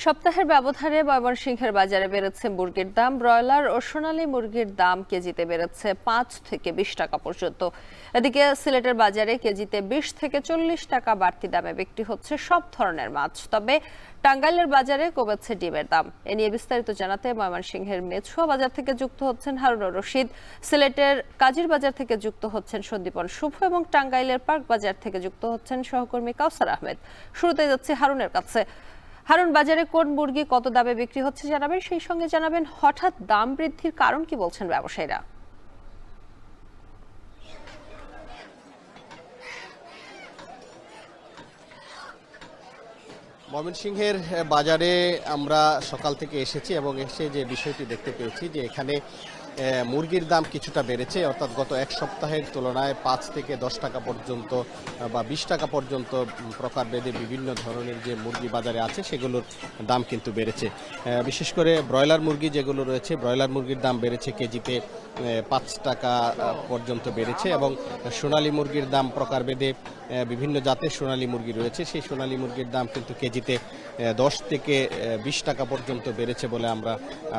সপ্তাহের ব্যবধানে ময়মনসিংহের বাজারে বেড়েছে মুরগির দাম। ব্রয়লার ও সোনালী মুরগির দাম কেজিতে বেড়েছে 5 থেকে 20 টাকা পর্যন্ত। এদিকে সিলেটের বাজারে কেজিতে 20 থেকে 40 টাকা বাড়তি দামে বিক্রি হচ্ছে সব ধরনের মাছ। তবে টাঙ্গাইলের বাজারে কমেছে ডিমের দাম। এ নিয়ে বিস্তারিত জানাতে ময়মনসিংহের মেছুয়া বাজার থেকে যুক্ত হচ্ছেন হারুনুর রশিদ, সিলেটের কাজীর বাজার থেকে যুক্ত হচ্ছেন সন্দীপন শুভ এবং টাঙ্গাইলের পার্ক বাজার থেকে যুক্ত হচ্ছেন সহকর্মী কাউসার আহমেদ। শুরুতে যাচ্ছে হারুনের কাছে। হারুন, বাজারে কোন মুরগি কত দামে বিক্রি হচ্ছে জানাবেন, সেই সঙ্গে জানাবেন হঠাৎ দাম বৃদ্ধির কারণ কি বলছেন ব্যবসায়ীরা। ময়মনসিংহের বাজারে আমরা সকাল থেকে এসেছি এবং এসে যে বিষয়টি দেখতে পেয়েছি যে এখানে মুরগির দাম কিছুটা বেড়েছে, অর্থাৎ গত এক সপ্তাহের তুলনায় 5 থেকে 10 টাকা পর্যন্ত বা 20 টাকা পর্যন্ত প্রকারভেদে বিভিন্ন ধরনের যে মুরগি বাজারে আছে সেগুলোর দাম কিন্তু বেড়েছে। বিশেষ করে ব্রয়লার মুরগি যেগুলো রয়েছে, ব্রয়লার মুরগির দাম বেড়েছে কেজিতে 5 টাকা পর্যন্ত বেড়েছে এবং সোনালী মুরগির দাম প্রকারভেদে বিভিন্ন জাতের সোনালী মুরগি রয়েছে, সেই সোনালী মুরগির দাম কিন্তু কেজিতে 10 থেকে 20 টাকা পর্যন্ত বেড়েছে বলে আমরা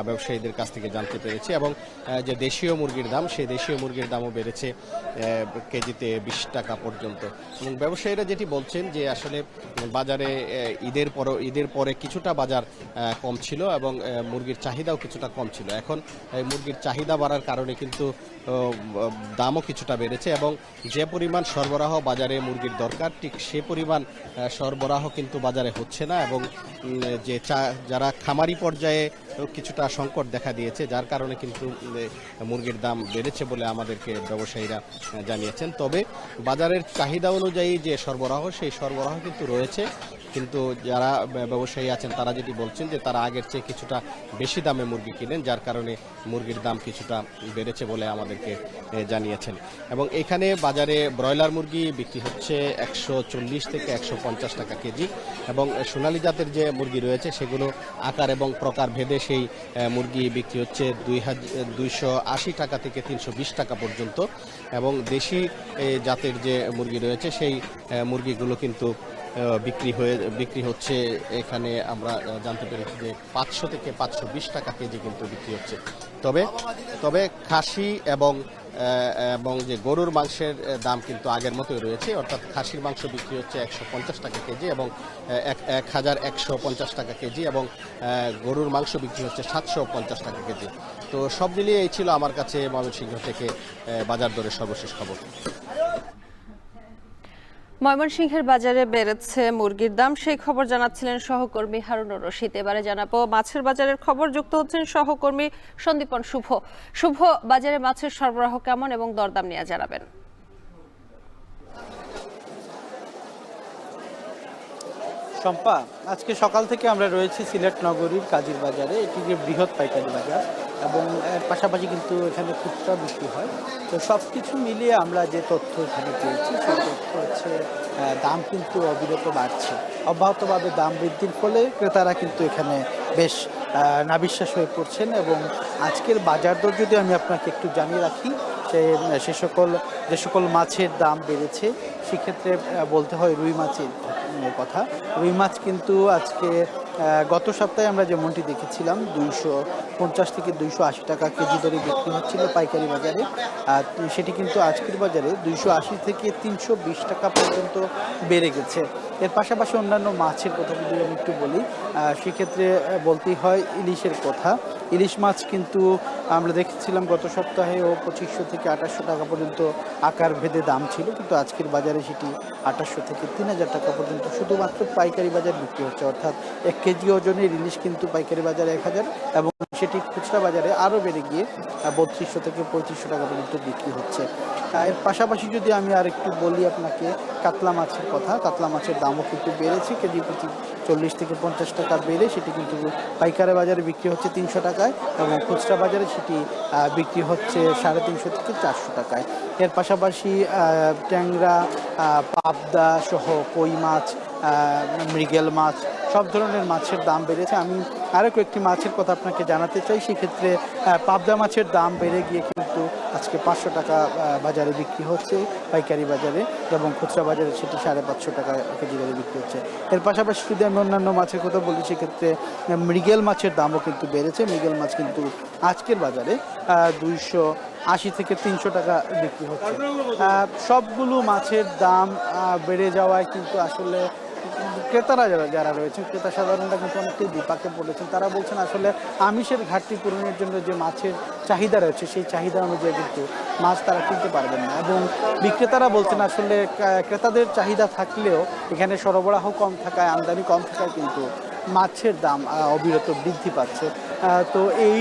ব্যবসায়ীদের কাছ থেকে জানতে পেরেছি। এবং যে দেশীয় মুরগির দাম, সেই দেশীয় মুরগির দামও বেড়েছে কেজিতে 20 টাকা পর্যন্ত। এবং ব্যবসায়ীরা যেটি বলছেন যে আসলে বাজারে ঈদের পরে কিছুটা বাজার কম ছিল এবং মুরগির চাহিদাও কিছুটা কম ছিল। এখন মুরগির চাহিদা বাড়ার কারণে কিন্তু দামও কিছুটা বেড়েছে এবং যে পরিমাণ সরবরাহ বাজারে মুরগির দরকার ঠিক সে পরিমাণ সরবরাহ কিন্তু বাজারে হচ্ছে না এবং যে যারা খামারি পর্যায়ে কিছুটা সংকট দেখা দিয়েছে, যার কারণে কিন্তু মুরগির দাম বেড়েছে বলে আমাদেরকে ব্যবসায়ীরা জানিয়েছেন। তবে বাজারের চাহিদা অনুযায়ী যে সরবরাহ, সেই সরবরাহ কিন্তু রয়েছে, কিন্তু যারা ব্যবসায়ী আছেন তারা যেটি বলছেন যে তারা আগের চেয়ে কিছুটা বেশি দামে মুরগি কিনেন, যার কারণে মুরগির দাম কিছুটা বেড়েছে বলে আমাদেরকে জানিয়েছেন। এবং এখানে বাজারে ব্রয়লার মুরগি বিক্রি হচ্ছে 140 থেকে 150 টাকা কেজি এবং সোনালী জাতের যে মুরগি রয়েছে সেগুলো আকার এবং প্রকার ভেদে সেই মুরগি বিক্রি হচ্ছে 280 টাকা থেকে 320 টাকা পর্যন্ত এবং দেশি জাতের যে মুরগি রয়েছে সেই মুরগিগুলো কিন্তু বিক্রি হচ্ছে এখানে আমরা জানতে পেরেছি যে 500 থেকে 520 টাকা কেজি কিন্তু বিক্রি হচ্ছে। তবে খাসি এবং যে গরুর মাংসের দাম কিন্তু আগের মতোই রয়েছে, অর্থাৎ খাসির মাংস বিক্রি হচ্ছে 150 টাকা কেজি এবং 1150 টাকা কেজি এবং গরুর মাংস বিক্রি হচ্ছে 750 টাকা কেজি। তো সব মিলিয়ে এই ছিল আমার কাছে ময়মনসিংহ থেকে বাজার দরের সর্বশেষ খবর। ময়মনসিংহের বাজারে বেড়েছে মুরগির দাম, সেই খবর জানাচ্ছিলেন সহকর্মী হারুনুর রশিদ। এবারে জানাবো মাছের বাজারের খবর। যুক্ত হচ্ছেন সহকর্মী সন্দীপন শুভ। বাজারে মাছের সরবরাহ কেমন এবং দরদাম নিয়ে জানাবেন। শম্পা, আজকে সকাল থেকে আমরা রয়েছি সিলেট নগরীর কাজীর বাজারে। এটি যে বৃহৎ পাইকারি বাজার এবং এর পাশাপাশি কিন্তু এখানে খুচরা বিক্রি হয়। তো সব কিছু মিলিয়ে আমরা যে তথ্য এখানে পেয়েছি সেই তথ্য হচ্ছে দাম কিন্তু অবিরত বাড়ছে। অব্যাহতভাবে দাম বৃদ্ধির ফলে ক্রেতারা কিন্তু এখানে বেশ নাবিশ্বাস হয়ে পড়ছেন। এবং আজকের বাজার দর যদি আমি আপনাকে একটু জানিয়ে রাখি, যে সকল মাছের দাম বেড়েছে সেক্ষেত্রে বলতে হয় রুই মাছের কথা। রুই মাছ কিন্তু আজকে গত সপ্তাহে আমরা যেমনটি দেখেছিলাম 250 থেকে 280 টাকা কেজি দরে বিক্রি হচ্ছিল পাইকারি বাজারে, সেটি কিন্তু আজকের বাজারে 280 থেকে 320 টাকা পর্যন্ত বেড়ে গেছে। এর পাশাপাশি অন্যান্য মাছের কথা যদি আমি একটু বলি, সেক্ষেত্রে বলতেই হয় ইলিশের কথা। ইলিশ মাছ কিন্তু আমরা দেখেছিলাম গত সপ্তাহেও 2500 থেকে 2800 টাকা পর্যন্ত আকার ভেদে দাম ছিল, কিন্তু আজকের বাজারে সেটি 2800 থেকে 3000 টাকা পর্যন্ত শুধুমাত্র পাইকারি বাজার বিক্রি হচ্ছে। অর্থাৎ 1 কেজি ওজনের ইলিশ কিন্তু পাইকারি বাজারে 1000 এবং সেটি খুচরা বাজারে আরও বেড়ে গিয়ে 3200 থেকে 3500 টাকা পর্যন্ত বিক্রি হচ্ছে। এর পাশাপাশি যদি আমি আর একটু বলি আপনাকে কাতলা মাছের কথা, কাতলা মাছের দামও কিন্তু বেড়েছে। কেজি প্রতি 40 থেকে 50 টাকা বেড়ে সেটি কিন্তু পাইকারি বাজারে বিক্রি হচ্ছে 300 টাকায় এবং খুচরা বাজারে সেটি বিক্রি হচ্ছে 350 থেকে 400 টাকায়। এর পাশাপাশি ট্যাংরা, পাবদা সহ কই মাছ, মৃগেল মাছ সব ধরনের মাছের দাম বেড়েছে। আমি আরও কয়েকটি মাছের কথা আপনাকে জানাতে চাই। সেক্ষেত্রে পাবদা মাছের দাম বেড়ে গিয়ে কিন্তু আজকে 500 টাকা বাজারে বিক্রি হচ্ছে পাইকারি বাজারে, এবং খুচরা বাজারে সেটি 550 টাকা কেজি দরে বিক্রি হচ্ছে। এর পাশাপাশি যদি আমি অন্যান্য মাছের কথা বলি, সেক্ষেত্রে মৃগেল মাছের দামও কিন্তু বেড়েছে। মৃগেল মাছ কিন্তু আজকের বাজারে 280 থেকে 300 টাকা বিক্রি হচ্ছে। সবগুলো মাছের দাম বেড়ে যাওয়ায় কিন্তু আসলে ক্রেতারা যারা রয়েছেন, ক্রেতা সাধারণরা কিন্তু অনেকটাই বিপাকে পড়েছেন। তারা বলছেন আসলে আমিষের ঘাটতি পূরণের জন্য যে মাছের চাহিদা রয়েছে, সেই চাহিদা অনুযায়ী কিন্তু মাছ তারা কিনতে পারবেন না, এবং বিক্রেতারা বলছেন আসলে ক্রেতাদের চাহিদা থাকলেও এখানে সরবরাহ কম থাকায়, আমদানি কম থাকায় কিন্তু মাছের দাম অবিরত বৃদ্ধি পাচ্ছে। তো এই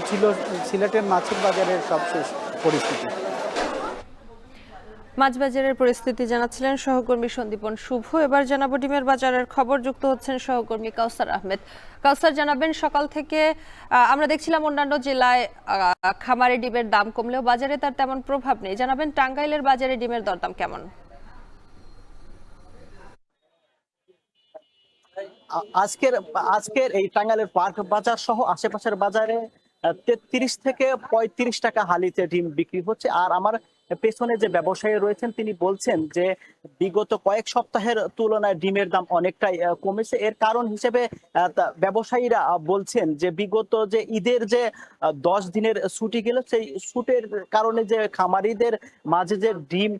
ছিল সিলেটের মাছের বাজারের সবশেষ পরিস্থিতি। মাছ বাজারের পরিস্থিতি জানাচ্ছিলেন সহকর্মী সন্দীপন শুভ। এবার জানাবো ডিমের বাজারের খবর। যুক্ত হচ্ছেন সহকর্মী কাউসার আহমেদ। কাউসার, জানাবেন, সকাল থেকে আমরা দেখছিলাম অন্যান্য জেলায় খামারে ডিমের দাম কমলেও বাজারে তার তেমন প্রভাব নেই। জানাবেন টাঙ্গাইলের বাজারে ডিমের দরদাম কেমন? আজকের এই টাঙ্গাইলের পার্ক বাজার সহ আশেপাশের বাজারে 33 থেকে 35 টাকা হালিতে ডিম বিক্রি হচ্ছে। আর আমার পেছনে যে ব্যবসায়ী রয়েছেন তিনি বলছেন যে বিগত কয়েক সপ্তাহের তুলনায় ডিমের দাম অনেকটাই কমেছে। এর কারণ হিসেবে ব্যবসায়ীরা বলছেন যে বিগত যে ঈদের যে 10 দিনের ছুটি গেল, সেই ছুটির কারণে যে খামারিদের মাঝে যে ডিম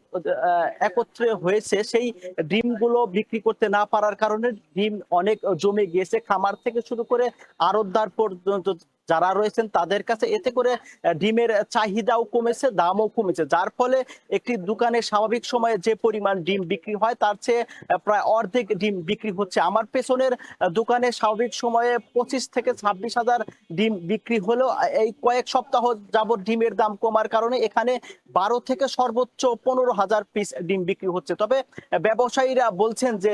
একত্রে হয়েছে, সেই ডিমগুলো বিক্রি করতে না পারার কারণে ডিম অনেক জমে গিয়েছে খামার থেকে শুরু করে আড়তদার পর্যন্ত যারা রয়েছেন তাদের কাছে। এতে করে ডিমের চাহিদাও কমেছে, দামও কমেছে, যার ফলে একটি দোকানে স্বাভাবিক সময়ে যে পরিমাণ ডিম বিক্রি হয় তার চেয়ে প্রায় অর্ধেক ডিম বিক্রি হচ্ছে। আমার পেছনের দোকানে স্বাভাবিক সময়ে 25 থেকে 26 হাজার ডিম বিক্রি হলেও এই কয়েক সপ্তাহ যাবত ডিমের দাম কমার কারণে এখানে 12 থেকে সর্বোচ্চ 15,000 পিস ডিম বিক্রি হচ্ছে। তবে ব্যবসায়ীরা বলছেন যে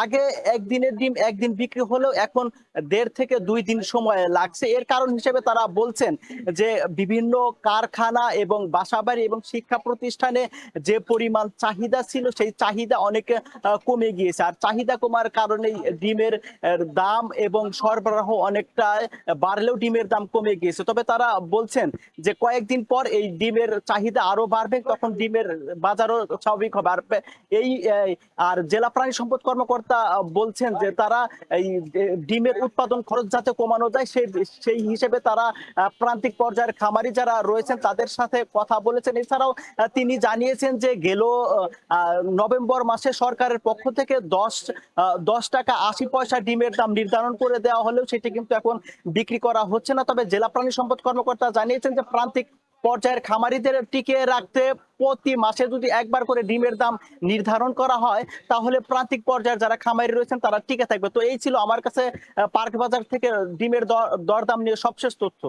আগে একদিনের ডিম একদিন বিক্রি হলেও এখন 1.5 থেকে 2 দিন সময় লাগছে। এর কারণ হিসেবে তারা বলছেন যে বিভিন্ন কারখানা এবং বাসাবাড়ি এবং শিক্ষা প্রতিষ্ঠানে যে পরিমাণ চাহিদা ছিল, সেই চাহিদা অনেক কমে গিয়েছে। আর চাহিদা কমার কারণে ডিমের দাম এবং সরবরাহ অনেকটা বাড়লেও ডিমের দাম কমে গিয়েছে। তবে তারা বলছেন যে কয়েকদিন পর এই ডিমের চাহিদা আরো বাড়বে, তখন ডিমের বাজারও স্বাভাবিক হবে। আর জেলা প্রাণী সম্পদ কর্মকর্তা বলছেন যে তারা এই ডিমের উৎপাদন খরচ যাতে কমানো যায় সেই হিসেবে তারা প্রান্তিক পর্যায়ের খামারি যারা রয়েছেন তাদের সাথে কথা বলেছেন। এছাড়াও তিনি জানিয়েছেন যে গেল নভেম্বর মাসে সরকারের পক্ষ থেকে 10 টাকা 80 পয়সা ডিমের দাম নির্ধারণ করে দেওয়া হলেও সেটি কিন্তু এখন বিক্রি করা হচ্ছে না। তবে জেলা প্রাণী সম্পদ কর্মকর্তা জানিয়েছেন যে প্রান্তিক পর্যায়ের খামারিদের টিকিয়ে রাখতে প্রতি মাসে যদি একবার করে ডিমের দাম নির্ধারণ করা হয় তাহলে প্রান্তিক পর্যায়ের যারা খামারি রয়েছেন তারা টিকে থাকবে। তো এই ছিল আমার কাছে পার্ক বাজার থেকে ডিমের দরদাম নিয়ে সবশেষ তথ্য।